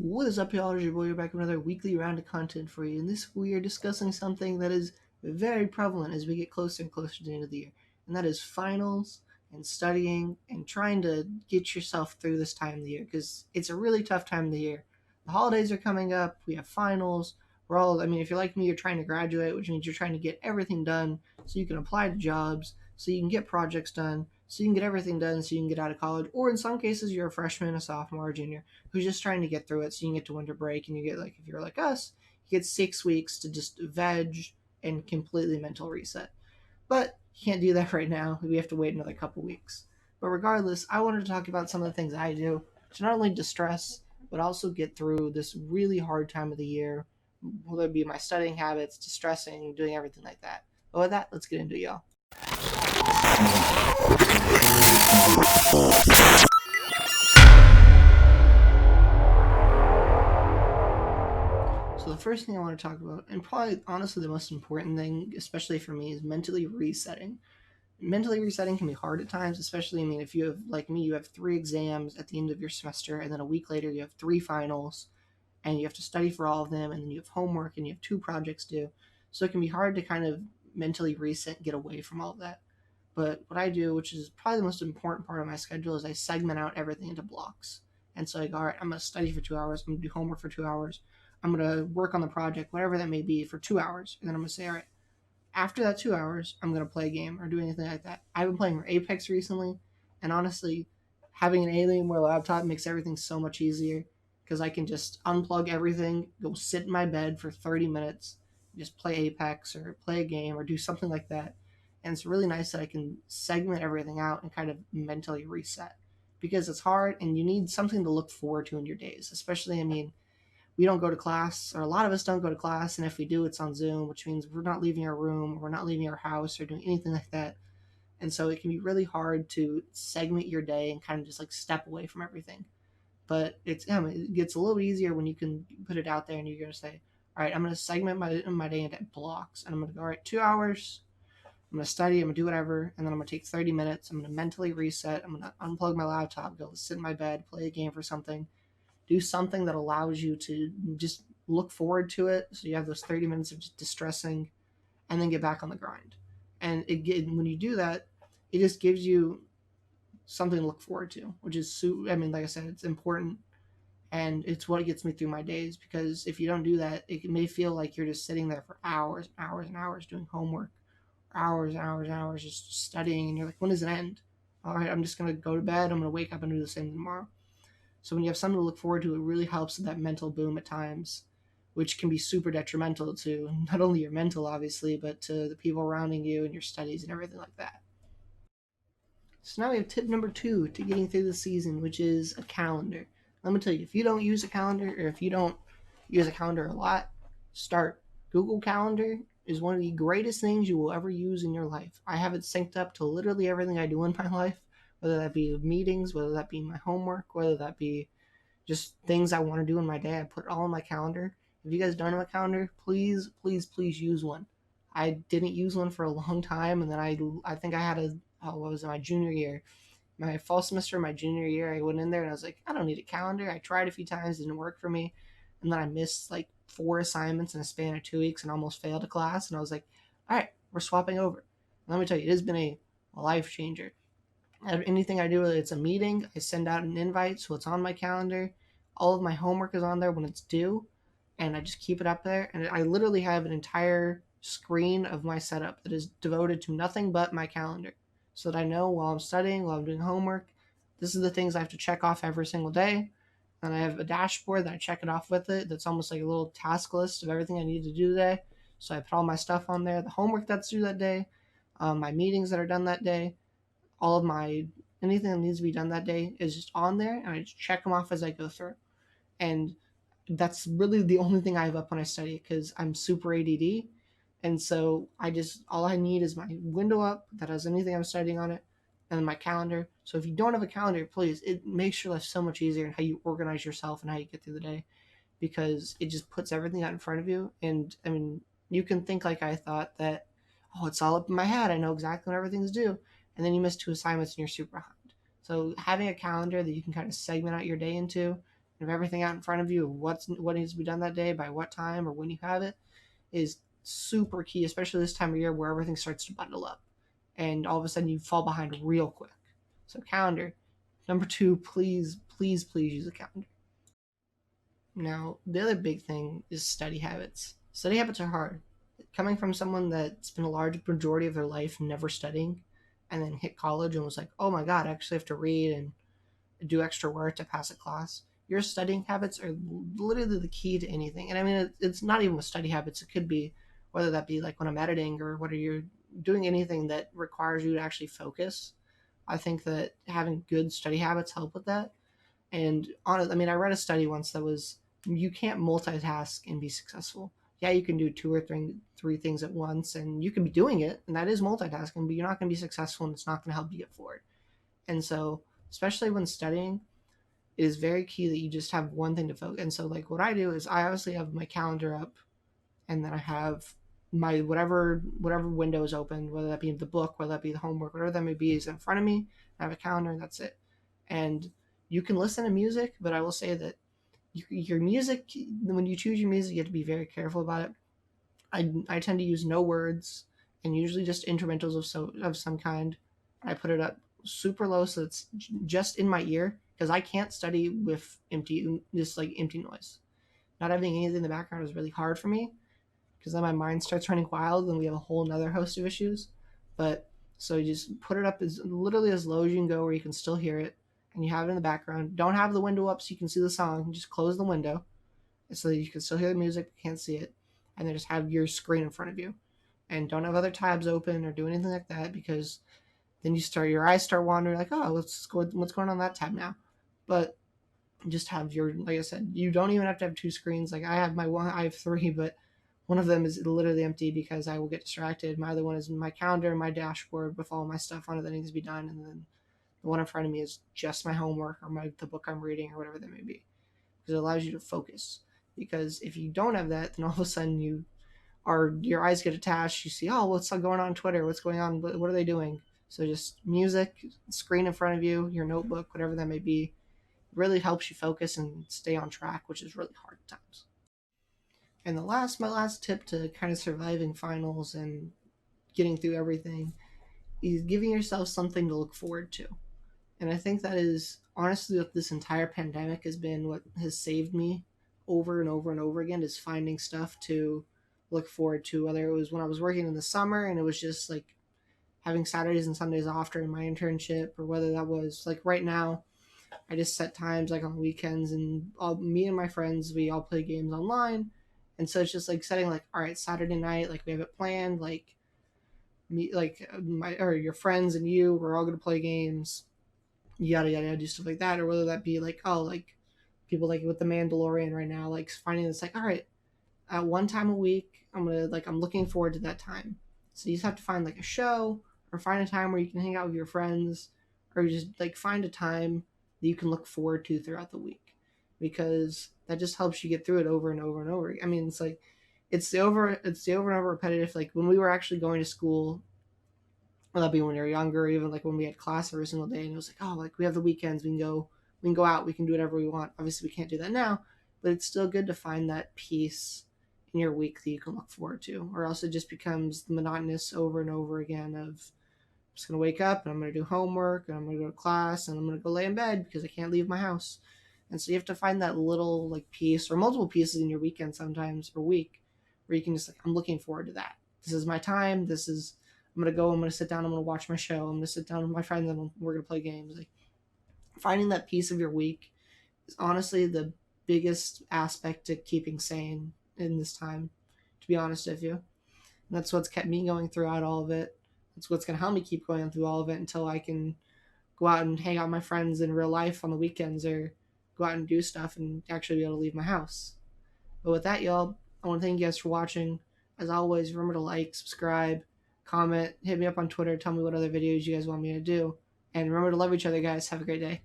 What is up, y'all? It's your boy. We're back with another weekly round of content for you. And this we are discussing something that is very prevalent as we get closer and closer to the end of the year, and that is finals and studying and trying to get yourself through this time of the year because it's a really tough time of the year. The holidays are coming up. We have finals. If you're like me, you're trying to graduate, which means you're trying to get everything done so you can apply to jobs, so you can get projects done, so you can get everything done, so you can get out of college. Or in some cases, you're a freshman, a sophomore, a junior who's just trying to get through it so you can get to winter break and you get, like, if you're like us, you get 6 weeks to just veg and completely mental reset. But you can't do that right now. We have to wait another couple weeks. But regardless, I wanted to talk about some of the things I do to not only distress but also get through this really hard time of the year, whether it be my studying habits, distressing, doing everything like that. But with that, let's get into it, y'all. So the first thing I want to talk about, and probably honestly the most important thing, especially for me, is mentally resetting. Mentally resetting can be hard at times, especially, if you have, like me, you have 3 exams at the end of your semester, and then a week later you have 3 finals, and you have to study for all of them, and then you have homework, and you have 2 projects due. So it can be hard to kind of mentally reset and get away from all of that. But what I do, which is probably the most important part of my schedule, is I segment out everything into blocks. And so I go, all right, I'm going to study for 2 hours. I'm going to do homework for 2 hours. I'm going to work on the project, whatever that may be, for 2 hours. And then I'm going to say, all right, after that 2 hours, I'm going to play a game or do anything like that. I've been playing Apex recently. And honestly, having an Alienware laptop makes everything so much easier because I can just unplug everything, go sit in my bed for 30 minutes, just play Apex or play a game or do something like that. And it's really nice that I can segment everything out and kind of mentally reset because it's hard and you need something to look forward to in your days. Especially, we don't go to class, or a lot of us don't go to class, and if we do, it's on Zoom, which means we're not leaving our room, we're not leaving our house, or doing anything like that. And so it can be really hard to segment your day and kind of just like step away from everything. But it gets a little easier when you can put it out there and you're going to say, all right, I'm going to segment my day into blocks, and I'm going to go, all right, 2 hours, I'm going to study, I'm going to do whatever, and then I'm going to take 30 minutes. I'm going to mentally reset. I'm going to unplug my laptop, go sit in my bed, play a game for something, do something that allows you to just look forward to it. So you have those 30 minutes of just distressing and then get back on the grind. And when you do that, it just gives you something to look forward to, which is, like I said, it's important and it's what gets me through my days, because if you don't do that, it may feel like you're just sitting there for hours and hours and hours doing homework, hours and hours and hours just studying, and you're like, when does it end? All right, I'm just going to go to bed, I'm going to wake up and do the same tomorrow. So when you have something to look forward to, it really helps with that mental boom at times, which can be super detrimental to not only your mental, obviously, but to the people surrounding you and your studies and everything like that. So now we have tip number 2 to getting through the season, which is a calendar. Let me tell you, if you don't use a calendar, or if you don't use a calendar a lot, start. Google Calendar is one of the greatest things you will ever use in your life. I have it synced up to literally everything I do in my life, whether that be meetings, whether that be my homework, whether that be just things I want to do in my day. I put it all in my calendar. If you guys don't have a calendar, please, please, please use one. I didn't use one for a long time, and then I think I had what was it, my junior year, my fall semester, my junior year. I went in there and I was like, I don't need a calendar. I tried a few times, it didn't work for me, and then I missed like 4 assignments in a span of 2 weeks and almost failed a class. And I was like, all right, we're swapping over. And let me tell you, it has been a life changer. Anything I do, whether it's a meeting, I send out an invite so it's on my calendar. All of my homework is on there when it's due, and I just keep it up there. And I literally have an entire screen of my setup that is devoted to nothing but my calendar, so that I know while I'm studying, while I'm doing homework, this is the things I have to check off every single day. And I have a dashboard that I check it off with it. That's almost like a little task list of everything I need to do today. So I put all my stuff on there, the homework that's due that day, my meetings that are done that day, all of my anything that needs to be done that day is just on there, and I just check them off as I go through. And that's really the only thing I have up when I study, because I'm super ADD. And so all I need is my window up that has anything I'm studying on it, and then my calendar. So if you don't have a calendar, please, it makes your life so much easier in how you organize yourself and how you get through the day, because it just puts everything out in front of you. And you can think like I thought that, oh, it's all up in my head, I know exactly when everything's due, and then you miss 2 assignments and you're super behind. So having a calendar that you can kind of segment out your day into of everything out in front of you, of what needs to be done that day, by what time, or when you have it, is super key, especially this time of year where everything starts to bundle up and all of a sudden you fall behind real quick. So calendar. Number two, please, please, please use a calendar. Now, the other big thing is study habits. Study habits are hard. Coming from someone that spent a large majority of their life never studying and then hit college and was like, oh my God, I actually have to read and do extra work to pass a class. Your studying habits are literally the key to anything. And I mean, it's not even with study habits. It could be whether that be like when I'm editing or whether you're doing anything that requires you to actually focus. I think that having good study habits help with that. And honestly, I mean, I read a study once that was you can't multitask and be successful. Yeah, you can do two or three things at once, and you can be doing it, and that is multitasking. But you're not going to be successful, and it's not going to help you get forward. And so, especially when studying, it is very key that you just have one thing to focus. And so, like what I do is I obviously have my calendar up, and then I have my whatever window is open, whether that be the book, whether that be the homework, whatever that may be, is in front of me. I have a calendar, and that's it. And you can listen to music, but I will say that your music, when you choose your music, you have to be very careful about it. I tend to use no words and usually just instrumentals of some kind. I put it up super low so it's just in my ear because I can't study with empty noise. Not having anything in the background is really hard for me because then my mind starts running wild and we have a whole nother host of issues. But so you just put it up as literally as low as you can go where you can still hear it and you have it in the background. Don't have the window up so you can see the song. Just close the window so that you can still hear the music, but can't see it. And then just have your screen in front of you. And don't have other tabs open or do anything like that because then your eyes start wandering like, oh, what's going on that tab now? But just have like I said, you don't even have to have two screens. Like I have three, but one of them is literally empty because I will get distracted. My other one is my calendar and my dashboard with all my stuff on it that needs to be done. And then the one in front of me is just my homework or the book I'm reading or whatever that may be. Because it allows you to focus. Because if you don't have that, then all of a sudden your eyes get attached. You see, oh, what's going on Twitter? What's going on? What are they doing? So just music, screen in front of you, your notebook, whatever that may be, really helps you focus and stay on track, which is really hard at times. And my last tip to kind of surviving finals and getting through everything is giving yourself something to look forward to. And I think that is honestly what this entire pandemic has been what has saved me over and over and over again is finding stuff to look forward to. Whether it was when I was working in the summer and it was just like having Saturdays and Sundays off during my internship, or whether that was like right now, I just set times like on the weekends and me and my friends, we all play games online. And so it's just like setting like, all right, Saturday night, like we have it planned, like me, like your friends and you, we're all going to play games, yada, yada, do stuff like that. Or whether that be like, oh, like people like with the Mandalorian right now, like finding this like, all right, at one time a week, I'm looking forward to that time. So you just have to find like a show or find a time where you can hang out with your friends or just like find a time that you can look forward to throughout the week because that just helps you get through it over and over and over. I mean, it's like it's the over and over repetitive. Like when we were actually going to school, well, that'd be when we were younger, or even like when we had class every single day, and it was like, oh, like we have the weekends, we can go out, we can do whatever we want. Obviously, we can't do that now, but it's still good to find that peace in your week that you can look forward to, or else it just becomes monotonous over and over again of I'm just gonna wake up and I'm gonna do homework and I'm gonna go to class and I'm gonna go lay in bed because I can't leave my house. And so you have to find that little like piece or multiple pieces in your weekend sometimes or week where you can just like I'm looking forward to that. This is my time. I'm gonna sit down, I'm gonna watch my show, I'm gonna sit down with my friends and we're gonna play games. Like finding that piece of your week is honestly the biggest aspect to keeping sane in this time, to be honest with you. And that's what's kept me going throughout all of it. That's what's going to help me keep going through all of it until I can go out and hang out with my friends in real life on the weekends or go out and do stuff and actually be able to leave my house. But with that, y'all, I want to thank you guys for watching. As always, remember to like, subscribe, comment, hit me up on Twitter, tell me what other videos you guys want me to do. And remember to love each other, guys. Have a great day.